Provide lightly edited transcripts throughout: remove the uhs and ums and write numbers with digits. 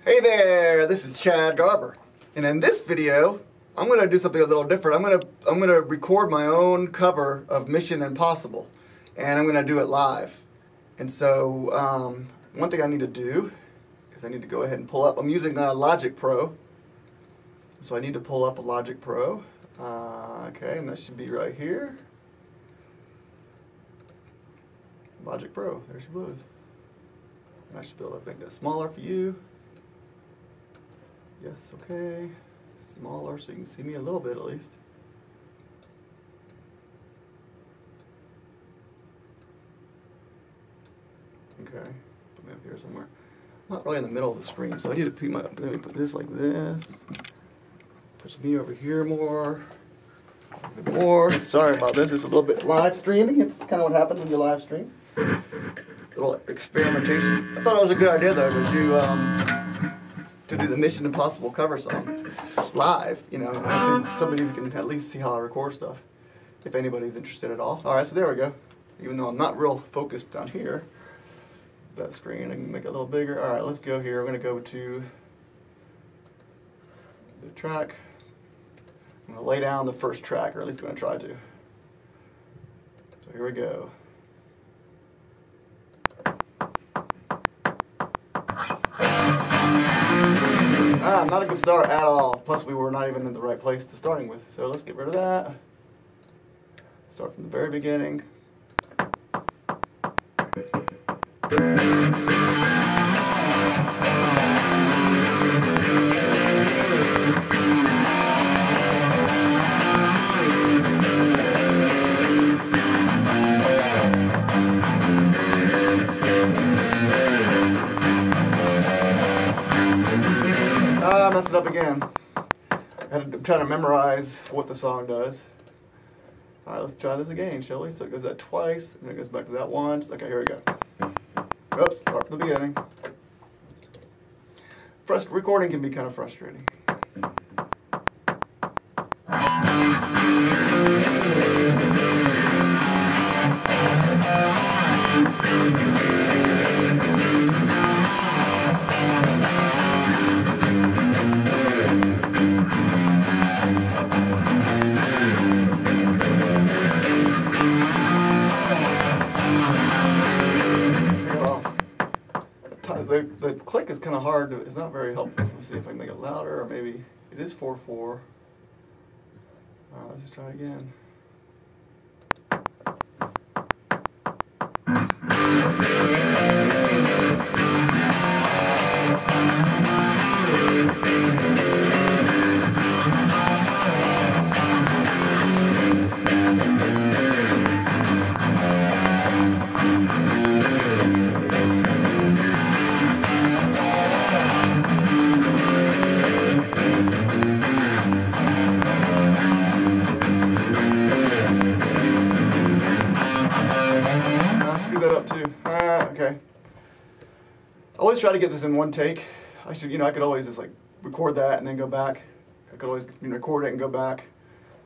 Hey there, this is Garber, and in this video, I'm going to do something a little different. I'm going to record my own cover of Mission Impossible, and I'm going to do it live. And so, one thing I need to do is I need to go ahead and pull up. I'm using Logic Pro, so I need to pull up a Logic Pro. Okay, and that should be right here. Logic Pro, there she blows. And I should be able to make that smaller for you. Yes, okay. Smaller so you can see me a little bit at least. Okay, put me up here somewhere. I'm not really in the middle of the screen, so I need to let me put this like this. Push me over here more. A bit more. Sorry about this, it's a little bit live streaming. It's kind of what happens when you live stream. A little experimentation. I thought it was a good idea though to do the Mission Impossible cover song live, you know. I see somebody who can at least see how I record stuff, if anybody's interested at all. Alright, so there we go. Even though I'm not real focused down here, that screen, I can make it a little bigger. Alright, let's go here. I'm going to go to the track. I'm going to lay down the first track, or at least I'm going to try to. So here we go. Not a good start at all. Plus, we were not even in the right place to starting with. So let's get rid of that. Start from the very beginning. I messed it up again. I had to try to memorize what the song does. Alright, let's try this again, shall we? So it goes that twice, and then it goes back to that once. Okay, here we go. Oops, start from the beginning. Recording can be kind of frustrating. The click is kind of hard. It's not very helpful. Let's see if I can make it louder, or maybe it is 4/4. All right, let's just try it again. That up too. Okay. I always try to get this in one take. I could always just like record that and then go back. I could always record it and go back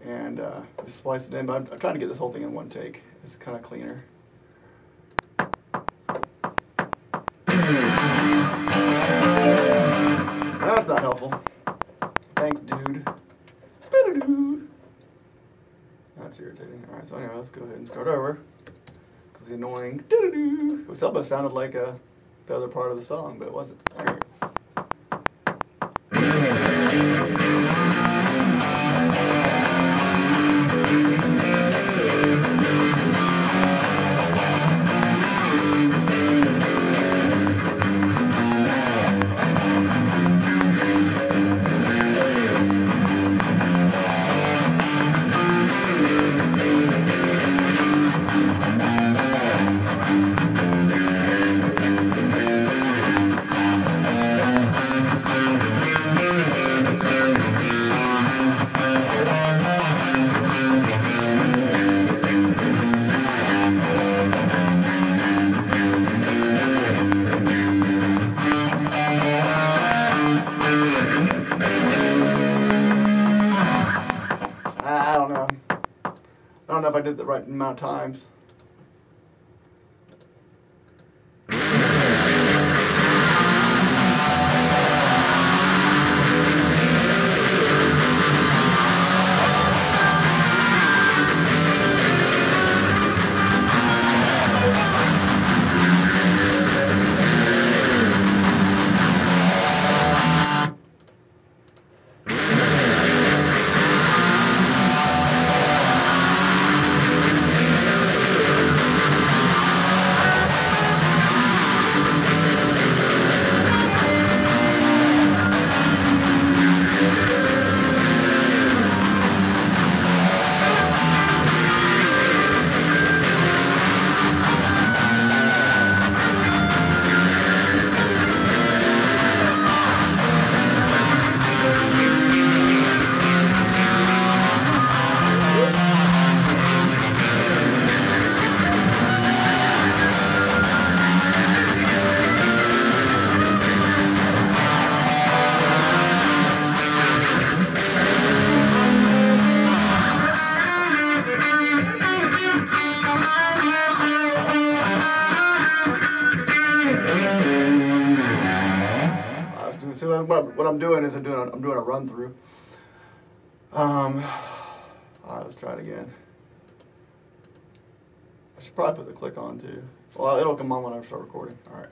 and just splice it in. But I'm trying to get this whole thing in one take. It's kind of cleaner. That's not helpful. Thanks, dude. That's irritating. All right, so anyway, let's go ahead and start over. The annoying doo-doo-doo. It almost sounded like the other part of the song, but it wasn't. There you go. I don't know if I did it the right amount of times. so what I'm doing is I'm doing a run through. All right, let's try it again. I should probably put the click on too. Well, it'll come on when I start recording. All right.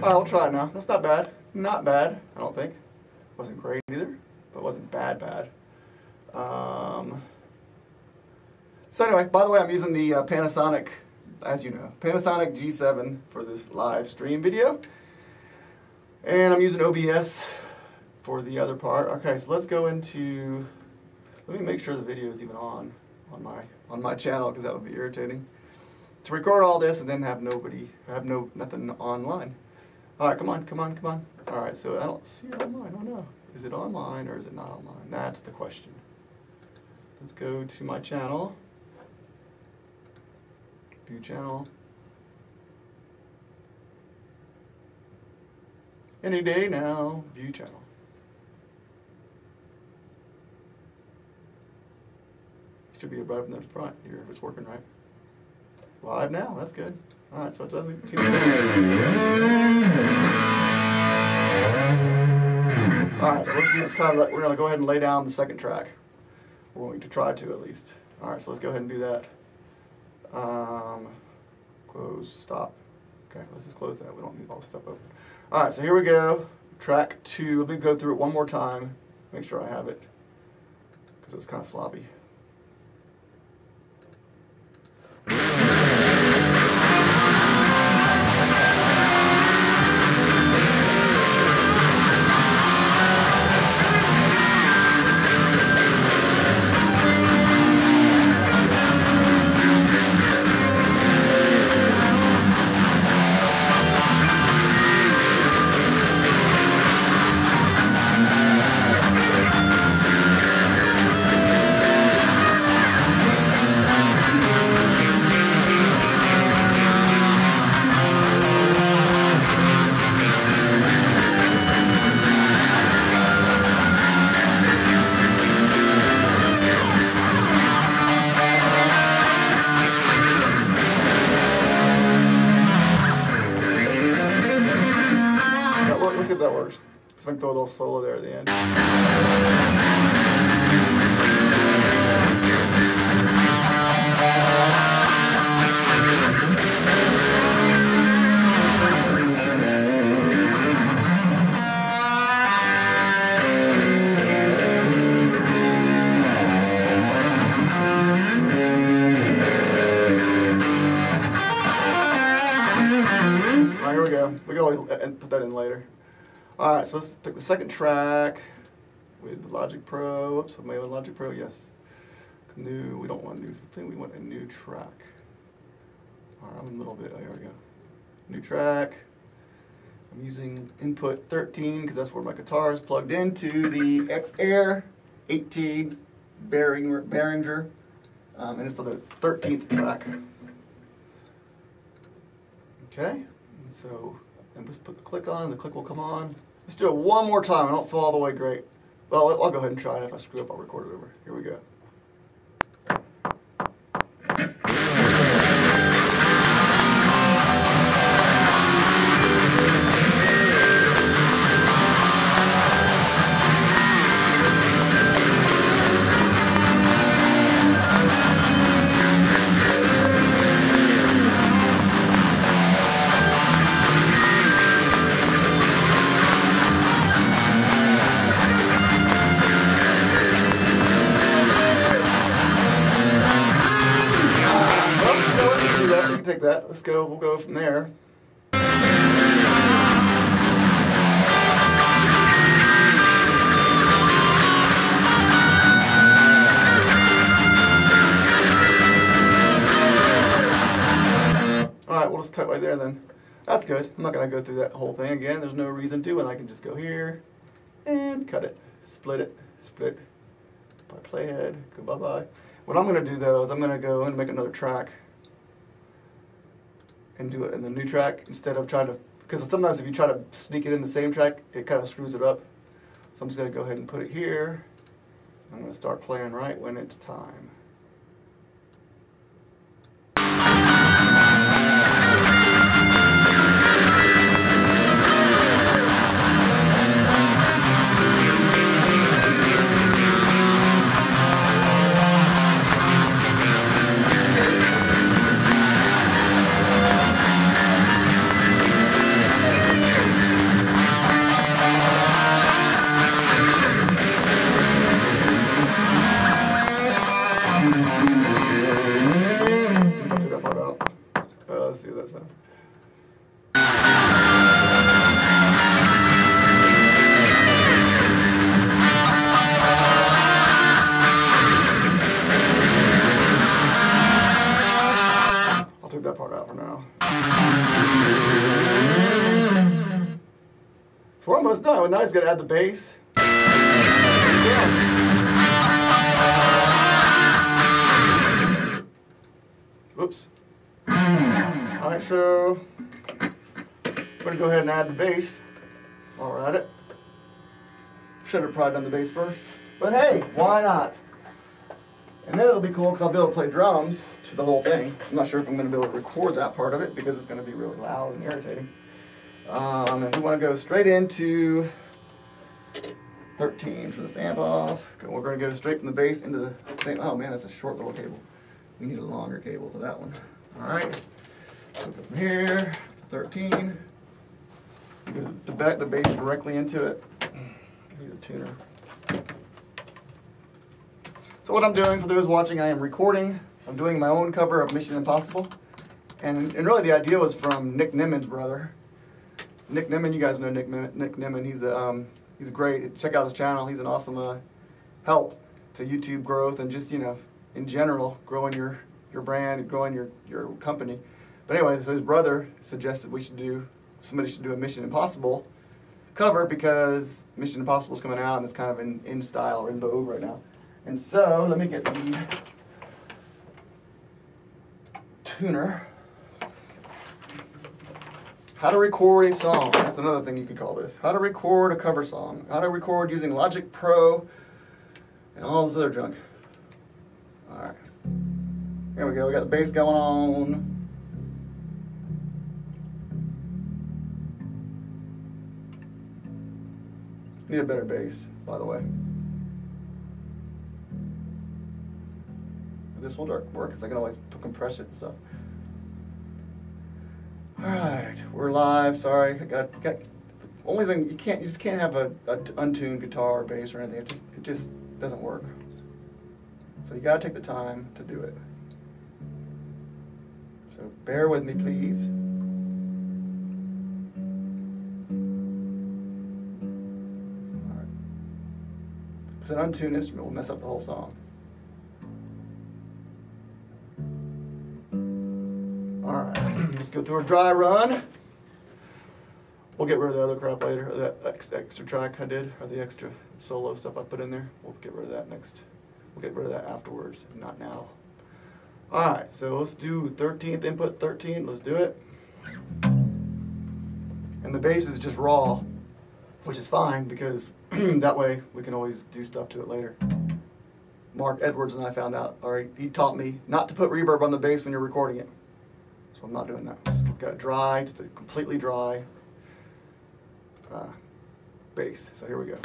I'll try it now. That's not bad. Not bad, I don't think. Wasn't great either, but wasn't bad. So anyway, by the way, I'm using the Panasonic, as you know, Panasonic G7 for this live stream video. And I'm using OBS for the other part. Okay, so let's go into, let me make sure the video is even on my channel, because that would be irritating. To record all this and then have nothing online. All right, come on. All right, so I don't see it online. Oh no, is it online or is it not online? That's the question. Let's go to my channel. View channel. Any day now, view channel. Should be right up in the front here if it's working right. Live now, that's good. All right, so it doesn't seem to be. All right, so let's do this time. We're going to go ahead and lay down the second track. We're going to try to at least. All right, so let's go ahead and do that. Close, stop. Okay, let's just close that. We don't need all this stuff open. All right, so here we go. Track 2. Let me go through it one more time. Make sure I have it, because it was kind of sloppy. Let's see if that works. So I can throw a little solo there at the end. All right, here we go. We can always put that in later. All right, so let's pick the second track with Logic Pro. Oops, am I with Logic Pro? Yes. New. We don't want new. I think we want a new track. All right, I'm a little bit. There we go. New track. I'm using input 13 because that's where my guitar is plugged into the X-Air 18 Behringer, and it's on the 13th track. Okay, and so then just put the click on, the click will come on. Let's do it one more time. I don't feel all the way great. Well, I'll go ahead and try it. If I screw up, I'll record it over. Here we go. Take that. Let's go. We'll go from there. Alright, we'll just cut right there then. That's good. I'm not going to go through that whole thing again. There's no reason to, and I can just go here and cut it. Split it. Split. Playhead. Go bye-bye. What I'm going to do though is I'm going to go and make another track and do it in the new track instead of trying to, because sometimes if you try to sneak it in the same track, it kind of screws it up. So I'm just going to go ahead and put it here. I'm going to start playing right when it's time. Let's see what that sounds. I'll take that part out for now. So we're almost done. Now he's going to add the bass. Whoops. Alright, so we're going to go ahead and add the bass. While we're at it. Should have probably done the bass first. But hey, why not? And then it'll be cool because I'll be able to play drums to the whole thing. I'm not sure if I'm going to be able to record that part of it because it's going to be really loud and irritating. And we want to go straight into 13 for this amp off. We're going to go straight from the bass into the same. Oh man, that's a short little cable. We need a longer cable for that one. Alright. So go from here, 13. To back the bass directly into it. Need a tuner. So what I'm doing for those watching, I am recording. I'm doing my own cover of Mission Impossible. And really the idea was from Nick Nimon's brother. Nick Nimon, you guys know Nick Nimon. He's great. Check out his channel. He's an awesome help to YouTube growth and just, you know, in general, growing your brand, growing your company. But anyway, so his brother suggested somebody should do a Mission Impossible cover because Mission Impossible is coming out and it's kind of in style or in vogue right now. And so, let me get the tuner. How to record a song. That's another thing you could call this. How to record a cover song. How to record using Logic Pro and all this other junk. Alright. Here we go. We got the bass going on. Need a better bass, by the way. This will work because I can always compress it and stuff. Alright, we're live. Sorry, only thing you just can't have a untuned guitar or bass or anything. It just doesn't work. So you gotta take the time to do it. So bear with me, please. Alright. Because an untuned instrument will mess up the whole song. Alright, let's go through a dry run. We'll get rid of the other crap later, or that extra track I did, or the extra solo stuff I put in there. We'll get rid of that next. We'll get rid of that afterwards, not now. Alright, so let's do 13th input 13. Let's do it. And the bass is just raw, which is fine because that way we can always do stuff to it later. Mark Edwards and I found out, or he taught me not to put reverb on the bass when you're recording it. So I'm not doing that. Just got it dry, just a completely dry bass. So here we go.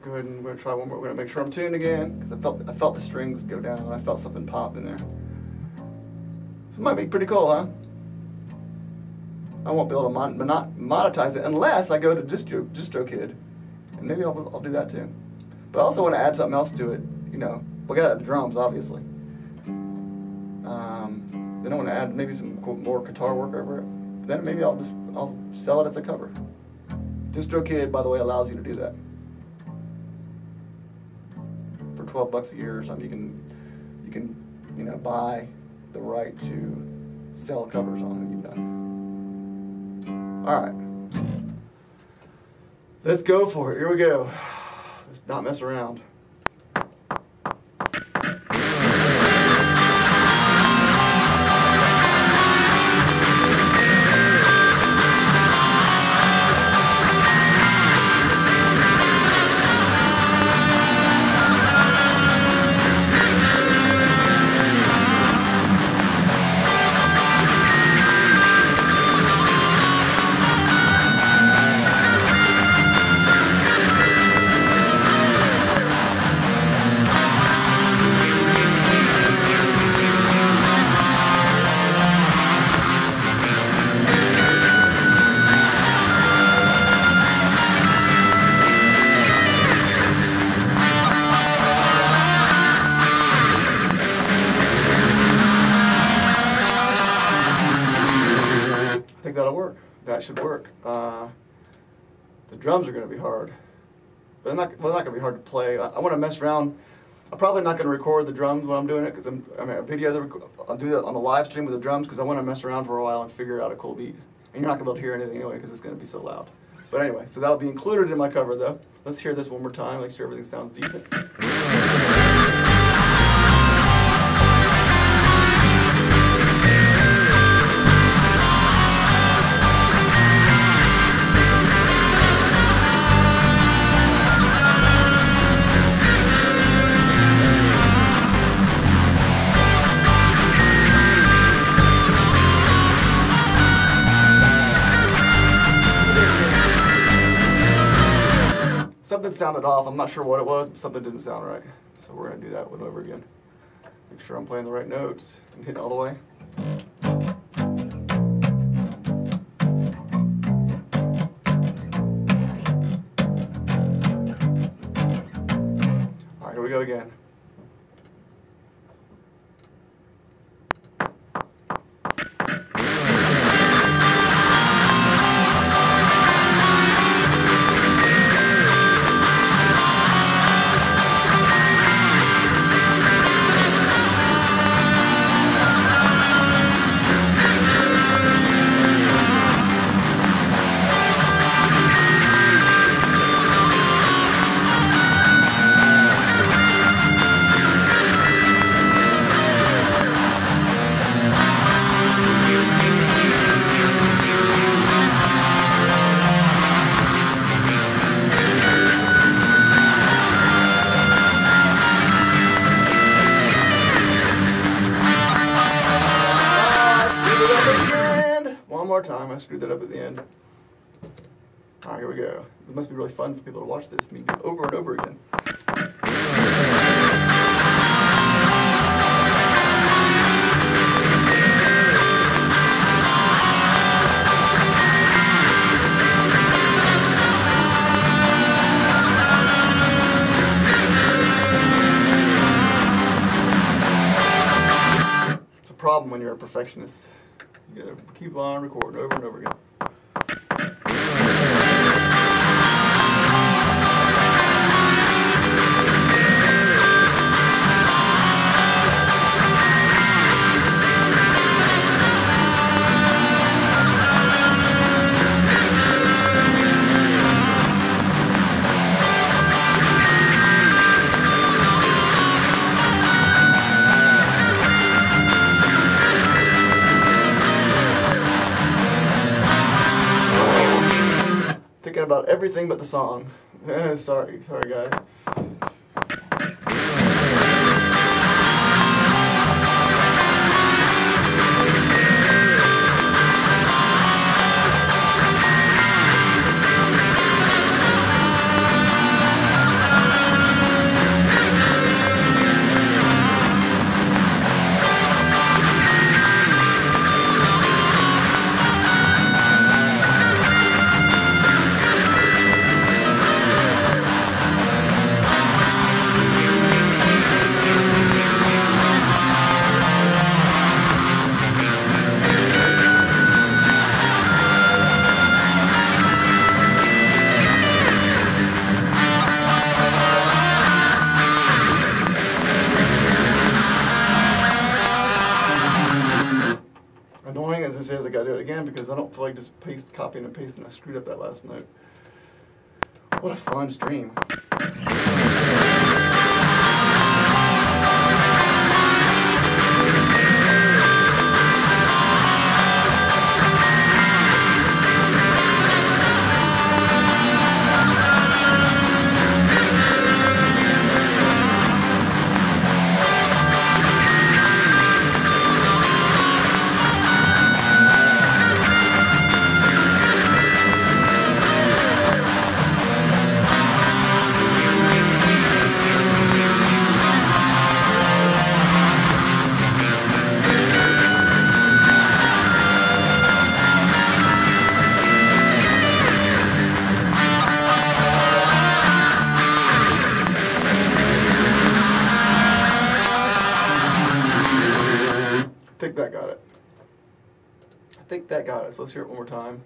Good, and we're gonna try one more. We're gonna make sure I'm tuned again because I felt the strings go down and I felt something pop in there. This might be pretty cool, huh? I won't be able to monetize it unless I go to DistroKid, and maybe I'll do that too. But I also want to add something else to it. You know, we got the drums, obviously. Then I want to add maybe some more guitar work over it. But then maybe I'll sell it as a cover. DistroKid, by the way, allows you to do that. For $12 a year or something, you can buy the right to sell covers on that you've done. All right, let's go for it. Here we go. Let's not mess around. That'll work. That should work. The drums are going to be hard, but they're not going to be hard to play. I want to mess around. I'm probably not going to record the drums when I'm doing it because I'm a video. I'll do that on the live stream with the drums because I want to mess around for a while and figure out a cool beat. And you're not going to be able to hear anything anyway because it's going to be so loud. But anyway, so that'll be included in my cover though. Let's hear this one more time. Make sure everything sounds decent. Something sounded off. I'm not sure what it was, but something didn't sound right. So we're going to do that one over again. Make sure I'm playing the right notes and hitting all the way. All right, here we go again. One more time. I screwed that up at the end. All right, here we go. It must be really fun for people to watch this. I mean, do it over and over again. It's a problem when you're a perfectionist. You gotta keep on recording over and over again. Thinking about everything but the song. sorry guys. Annoying as this is, I gotta do it again because I don't feel like just copying and pasting. I screwed up that last note. What a fun stream. I think that got it. I think that got it. So let's hear it one more time.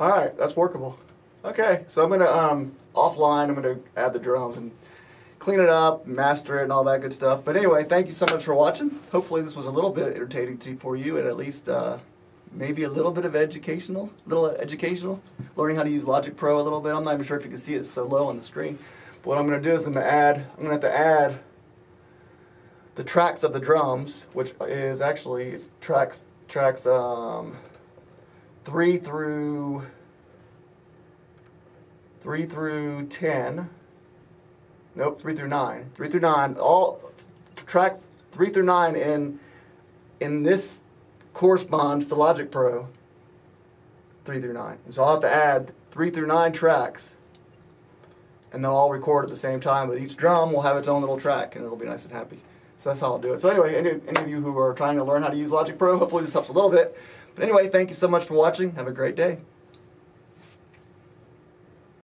Alright, that's workable. Okay, so I'm going to, offline, I'm going to add the drums and clean it up, master it, and all that good stuff. But anyway, thank you so much for watching. Hopefully this was a little bit entertaining for you, and at least maybe a little bit of educational, learning how to use Logic Pro a little bit. I'm not even sure if you can see it, it's so low on the screen. But what I'm going to do is I'm going to have to add the tracks of the drums, which is actually, it's tracks 3 through 10. Nope, 3 through 9. 3 through 9. All tracks 3 through 9 in this corresponds to Logic Pro 3 through 9. And so I'll have to add 3 through 9 tracks, and they'll all record at the same time, but each drum will have its own little track, and it'll be nice and happy. So that's how I'll do it. So anyway, any of you who are trying to learn how to use Logic Pro, hopefully this helps a little bit. But anyway, thank you so much for watching. Have a great day.